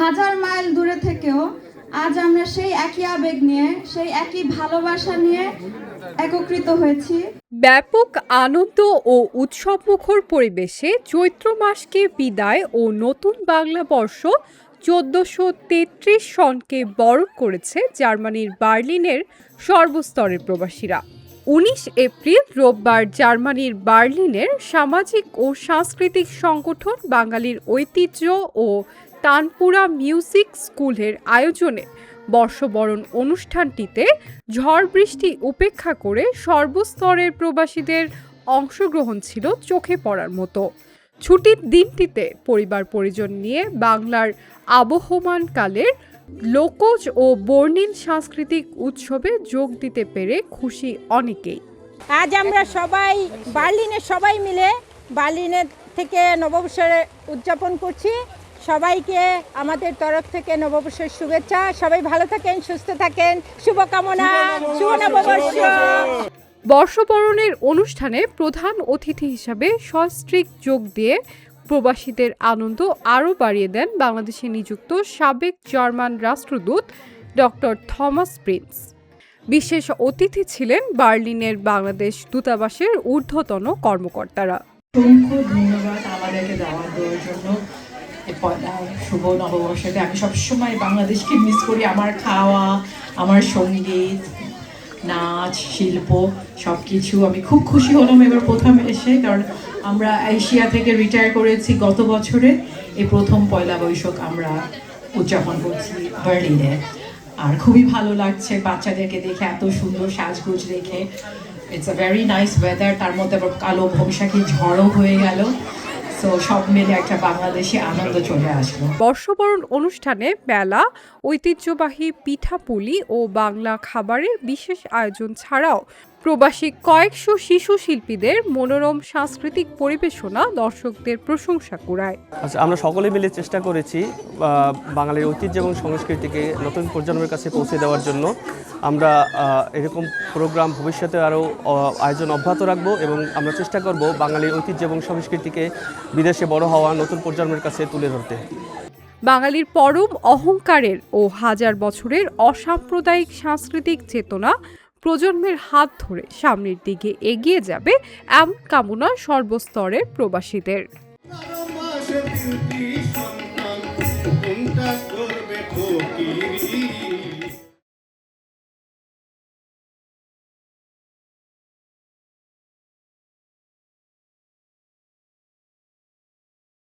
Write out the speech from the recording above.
হাজার মাইল দূরে থেকেও আজ আমরা সেই একই আবেগ নিয়ে, সেই একই ভালোবাসা নিয়ে একত্রিত হয়েছি। ব্যাপক আনন্দ ও উৎসবমুখর পরিবেশে চৈত্র মাসকে বিদায় ও নতুন বাংলা বর্ষ ১৪৩৩ সনকে বরণ করেছে জার্মানির বার্লিনের সর্বস্তরের প্রবাসীরা। ১৯ এপ্রিল রোববার জার্মানির বার্লিনের সামাজিক ও সাংস্কৃতিক সংগঠন বাঙালির ঐতিহ্য ও তানপুরা মিউজিক স্কুলের আয়োজনে বর্ষবরণ অনুষ্ঠানটিতে ঝড় বৃষ্টি উপেক্ষা করে সর্বস্তরের প্রবাসীদের অংশগ্রহণ ছিল চোখে পড়ার মতো। ছুটির দিনটিতে পরিবার পরিজন নিয়ে বাংলার আবহমান কালের লোকজ ও বর্ণিল সাংস্কৃতিক উৎসবে যোগ দিতে পেরে খুশি অনেকেই। আজ আমরা সবাই বার্লিনে সবাই মিলে বার্লিনের থেকে নববর্ষের উদযাপন করছি। সবাইকে আমাদের তরফ থেকে নববর্ষের শুভেচ্ছা। সবাই ভালো থাকেন, সুস্থ থাকেন, শুভকামনা, শুভ নববর্ষ। বর্ষবরণের অনুষ্ঠানে প্রধান অতিথি হিসাবে সস্ত্রীক যোগ দিয়ে প্রবাসীদের আনন্দ আরও বাড়িয়ে দেন বাংলাদেশে নিযুক্ত সাবেক জার্মান রাষ্ট্রদূত ডক্টর থমাস প্রিন্স। বিশেষ অতিথি ছিলেন বার্লিনের বাংলাদেশ দূতাবাসের ঊর্ধ্বতন কর্মকর্তারা। অসংখ্য ধন্যবাদ আমাদেরকে দাওয়াত দেওয়ার জন্য। পয়লা শুভ নববর্ষতে আমি সবসময় বাংলাদেশকে মিস করি। আমার খাওয়া, আমার সঙ্গীত, নাচ, শিল্প সব কিছু। আমি খুব খুশি হলাম এবার প্রথম এসে, কারণ আমরা এশিয়া থেকে রিটায়ার করেছি গত বছরে। এই প্রথম পয়লা বৈশাখ আমরা উদযাপন করছি বার্লিনে। আর খুবই ভালো লাগছে বাচ্চাদেরকে দেখে, এত সুন্দর সাজগোজ দেখে। It's a very nice weather. তার মধ্যে আবার কালো বৈশাখী ঝড়ও হয়ে গেল। সো সব মিলে একটা বাংলাদেশি আনন্দ চলে আসলো। বর্ষবরণ অনুষ্ঠানে মেলা, ঐতিহ্যবাহী পিঠাপুলি ও বাংলা খাবারের বিশেষ আয়োজন ছাড়াও প্রবাসী কয়েকশো শিশু শিল্পীদের মনোরম সাংস্কৃতিক পরিবেশনা দর্শকদের প্রশংসা কুড়ায়। আচ্ছা, আমরা সকলে মিলে চেষ্টা করেছি বাঙালির ঐতিহ্য এবং সংস্কৃতিকে নতুন প্রজন্মের কাছে পৌঁছে দেওয়ার জন্য। আমরা এরকম প্রোগ্রাম ভবিষ্যতে আরও আয়োজন অব্যাহত রাখবো এবং আমরা চেষ্টা করব বাঙালির ঐতিহ্য এবং সংস্কৃতিকে বিদেশে বড় হওয়া নতুন প্রজন্মের কাছে তুলে ধরতে। বাঙালির পরম অহংকারের ও হাজার বছরের অসাম্প্রদায়িক সাংস্কৃতিক চেতনা প্রজন্মের হাত ধরে সামনের দিকে এগিয়ে যাবে এমন কামনা সর্বস্তরের প্রবাসীদের।